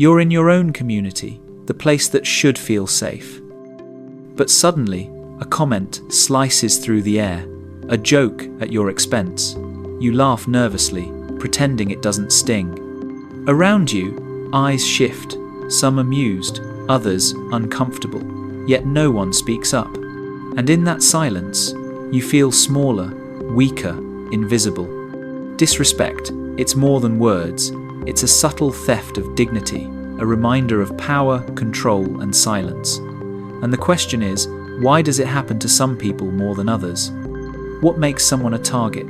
You're in your own community, the place that should feel safe. But suddenly, a comment slices through the air, a joke at your expense. You laugh nervously, pretending it doesn't sting. Around you, eyes shift, some amused, others uncomfortable, yet no one speaks up. And in that silence, you feel smaller, weaker, invisible. Disrespect, it's more than words. It's a subtle theft of dignity, a reminder of power, control, and silence. And the question is, why does it happen to some people more than others? What makes someone a target?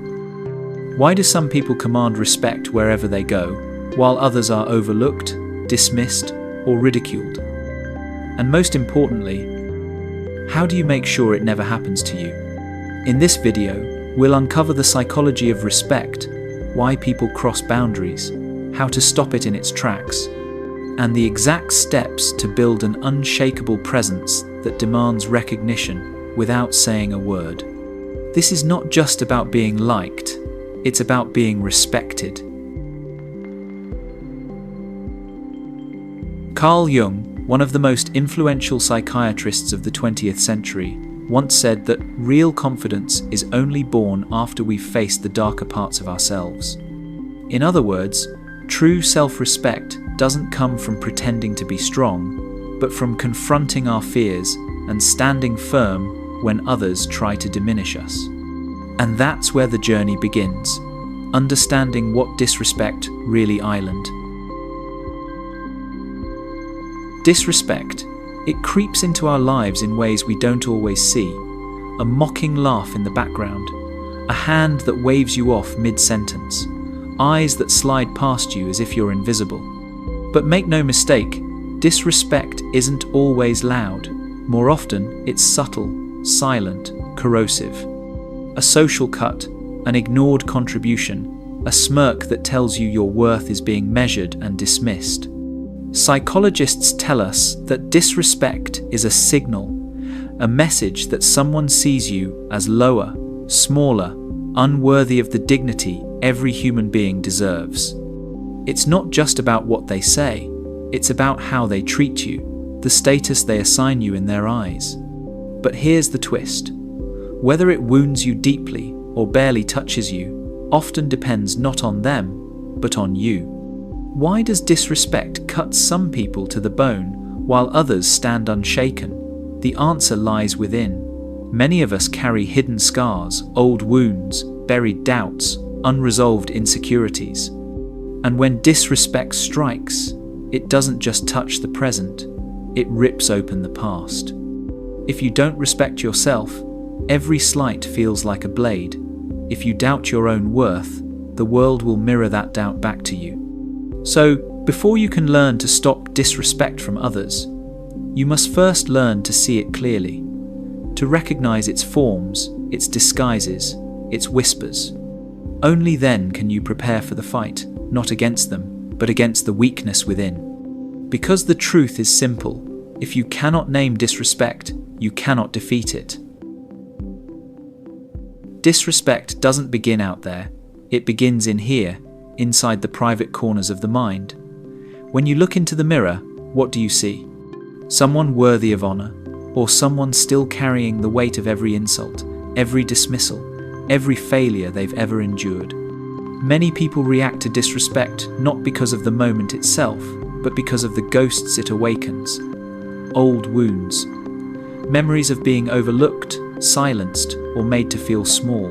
Why do some people command respect wherever they go, while others are overlooked, dismissed, or ridiculed? And most importantly, how do you make sure it never happens to you? In this video, we'll uncover the psychology of respect, why people cross boundaries, how to stop it in its tracks, and the exact steps to build an unshakable presence that demands recognition without saying a word. This is not just about being liked, it's about being respected. Carl Jung, one of the most influential psychiatrists of the 20th century, once said that real confidence is only born after we've faced the darker parts of ourselves. In other words, true self-respect doesn't come from pretending to be strong, but from confronting our fears and standing firm when others try to diminish us. And that's where the journey begins, understanding what disrespect really island. Disrespect, it creeps into our lives in ways we don't always see. A mocking laugh in the background, a hand that waves you off mid-sentence, eyes that slide past you as if you're invisible. But make no mistake, disrespect isn't always loud. More often, it's subtle, silent, corrosive. A social cut, an ignored contribution, a smirk that tells you your worth is being measured and dismissed. Psychologists tell us that disrespect is a signal, a message that someone sees you as lower, smaller, unworthy of the dignity every human being deserves. It's not just about what they say, it's about how they treat you, the status they assign you in their eyes. But here's the twist. Whether it wounds you deeply or barely touches you, often depends not on them, but on you. Why does disrespect cut some people to the bone while others stand unshaken? The answer lies within. Many of us carry hidden scars, old wounds, buried doubts, unresolved insecurities. And when disrespect strikes, it doesn't just touch the present, it rips open the past. If you don't respect yourself, every slight feels like a blade. If you doubt your own worth, the world will mirror that doubt back to you. So, before you can learn to stop disrespect from others, you must first learn to see it clearly, to recognize its forms, its disguises, its whispers. Only then can you prepare for the fight, not against them, but against the weakness within. Because the truth is simple, if you cannot name disrespect, you cannot defeat it. Disrespect doesn't begin out there, it begins in here, inside the private corners of the mind. When you look into the mirror, what do you see? Someone worthy of honor, or someone still carrying the weight of every insult, every dismissal, every failure they've ever endured? Many people react to disrespect not because of the moment itself, but because of the ghosts it awakens. Old wounds, memories of being overlooked, silenced, or made to feel small.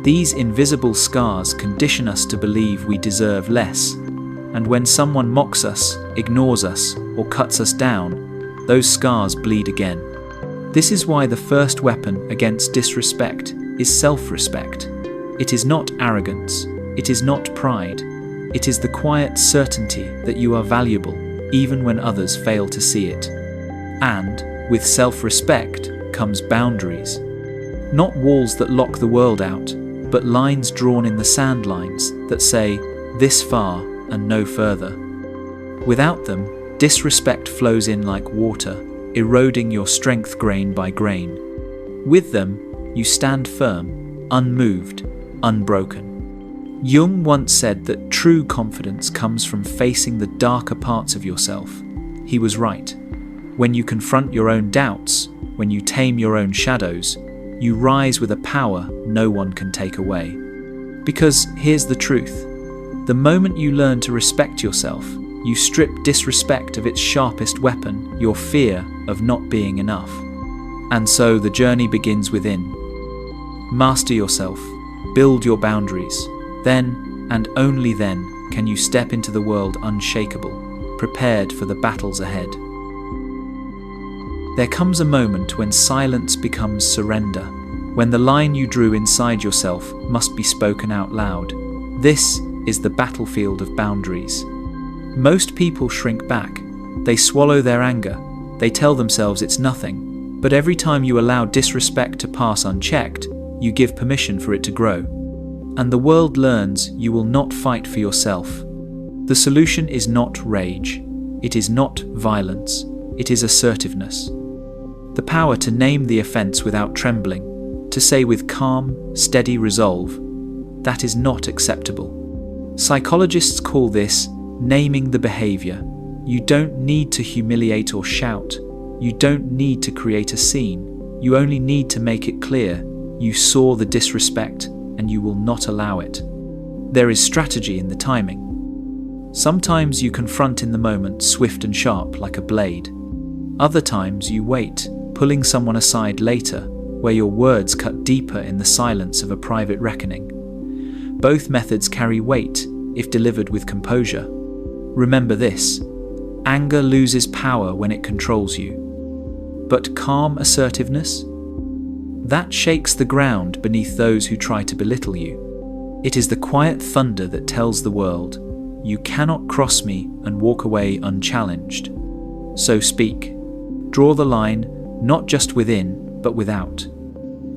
These invisible scars condition us to believe we deserve less, and when someone mocks us, ignores us, or cuts us down, those scars bleed again. This is why the first weapon against disrespect is self-respect. It is not arrogance, it is not pride, it is the quiet certainty that you are valuable, even when others fail to see it. And, with self-respect, comes boundaries. Not walls that lock the world out, but lines drawn in the sand lines that say, this far and no further. Without them, disrespect flows in like water, eroding your strength grain by grain. With them, you stand firm, unmoved, unbroken. Jung once said that true confidence comes from facing the darker parts of yourself. He was right. When you confront your own doubts, when you tame your own shadows, you rise with a power no one can take away. Because here's the truth. The moment you learn to respect yourself, you strip disrespect of its sharpest weapon, your fear of not being enough. And so the journey begins within. Master yourself, build your boundaries. Then, and only then, can you step into the world unshakable, prepared for the battles ahead. There comes a moment when silence becomes surrender, when the line you drew inside yourself must be spoken out loud. This is the battlefield of boundaries. Most people shrink back. They swallow their anger. They tell themselves it's nothing. But every time you allow disrespect to pass unchecked, you give permission for it to grow. And the world learns you will not fight for yourself. The solution is not rage. It is not violence. It is assertiveness. The power to name the offense without trembling, to say with calm, steady resolve, that is not acceptable. Psychologists call this naming the behavior. You don't need to humiliate or shout. You don't need to create a scene. You only need to make it clear you saw the disrespect and you will not allow it. There is strategy in the timing. Sometimes you confront in the moment, swift and sharp like a blade. Other times you wait, pulling someone aside later, where your words cut deeper in the silence of a private reckoning. Both methods carry weight if delivered with composure. Remember this: anger loses power when it controls you. But calm assertiveness? That shakes the ground beneath those who try to belittle you. It is the quiet thunder that tells the world, you cannot cross me and walk away unchallenged. So speak. Draw the line, not just within, but without.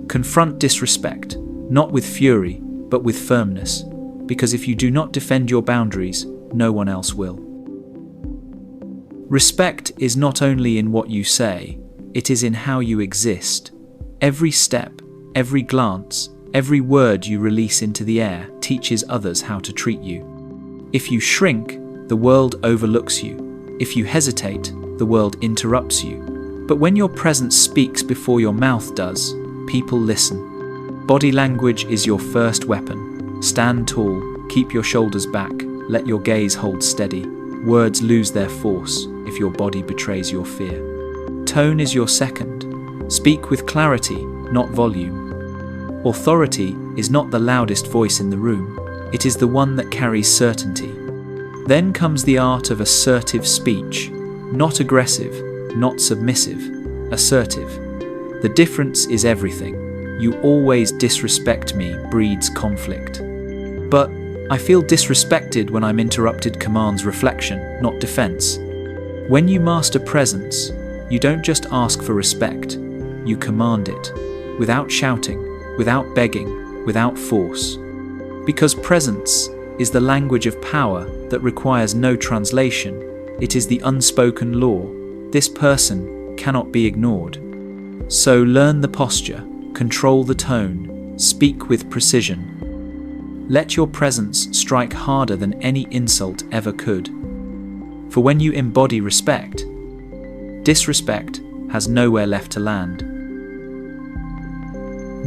Confront disrespect, not with fury, but with firmness, because if you do not defend your boundaries, no one else will. Respect is not only in what you say, it is in how you exist. Every step, every glance, every word you release into the air teaches others how to treat you. If you shrink, the world overlooks you. If you hesitate, the world interrupts you. But when your presence speaks before your mouth does, people listen. Body language is your first weapon. Stand tall, keep your shoulders back, let your gaze hold steady. Words lose their force if your body betrays your fear. Tone is your second. Speak with clarity, not volume. Authority is not the loudest voice in the room. It is the one that carries certainty. Then comes the art of assertive speech. Not aggressive, not submissive, assertive. The difference is everything. You always disrespect me breeds conflict. But I feel disrespected when I'm interrupted commands reflection, not defense. When you master presence, you don't just ask for respect, you command it, without shouting, without begging, without force. Because presence is the language of power that requires no translation. It is the unspoken law. This person cannot be ignored. So learn the posture, control the tone, speak with precision. Let your presence strike harder than any insult ever could. For when you embody respect, disrespect has nowhere left to land.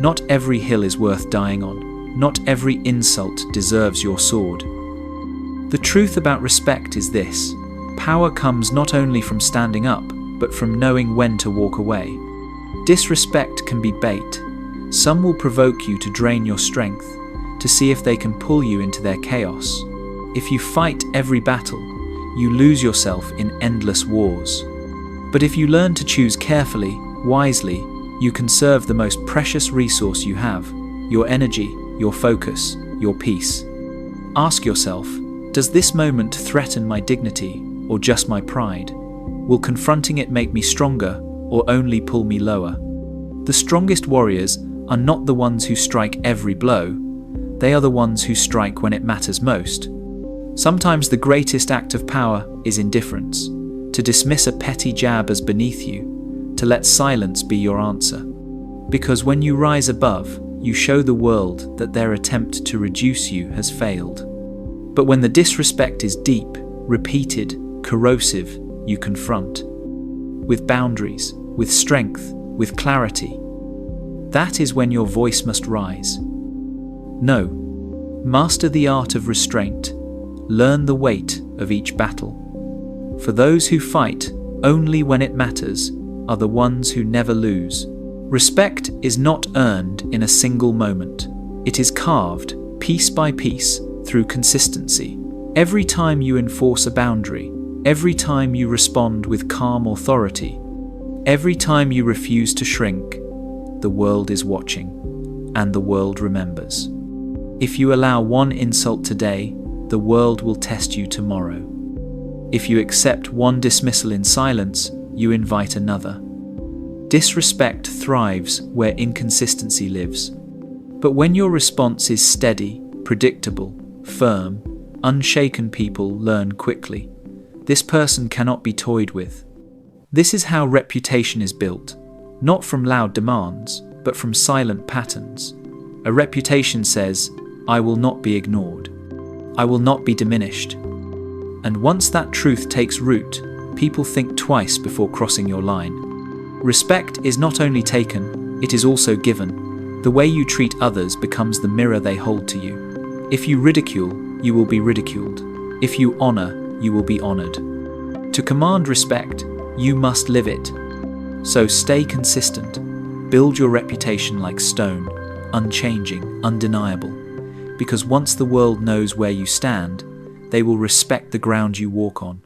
Not every hill is worth dying on. Not every insult deserves your sword. The truth about respect is this: power comes not only from standing up, but from knowing when to walk away. Disrespect can be bait. Some will provoke you to drain your strength, to see if they can pull you into their chaos. If you fight every battle, you lose yourself in endless wars. But if you learn to choose carefully, wisely, you conserve the most precious resource you have: your energy, your focus, your peace. Ask yourself, does this moment threaten my dignity or just my pride? Will confronting it make me stronger or only pull me lower? The strongest warriors are not the ones who strike every blow. They are the ones who strike when it matters most. Sometimes the greatest act of power is indifference, to dismiss a petty jab as beneath you, to let silence be your answer. Because when you rise above, you show the world that their attempt to reduce you has failed. But when the disrespect is deep, repeated, corrosive, you confront. With boundaries, with strength, with clarity. That is when your voice must rise. No. Master the art of restraint. Learn the weight of each battle. For those who fight only when it matters are the ones who never lose. Respect is not earned in a single moment. It is carved, piece by piece, through consistency. Every time you enforce a boundary, every time you respond with calm authority, every time you refuse to shrink, the world is watching, and the world remembers. If you allow one insult today, the world will test you tomorrow. If you accept one dismissal in silence, you invite another. Disrespect thrives where inconsistency lives. But when your response is steady, predictable, firm, unshaken, people learn quickly. This person cannot be toyed with. This is how reputation is built, not from loud demands, but from silent patterns. A reputation says, "I will not be ignored. I will not be diminished." And once that truth takes root, people think twice before crossing your line. Respect is not only taken, it is also given. The way you treat others becomes the mirror they hold to you. If you ridicule, you will be ridiculed. If you honor, you will be honored. To command respect, you must live it. So stay consistent. Build your reputation like stone, unchanging, undeniable. Because once the world knows where you stand, they will respect the ground you walk on.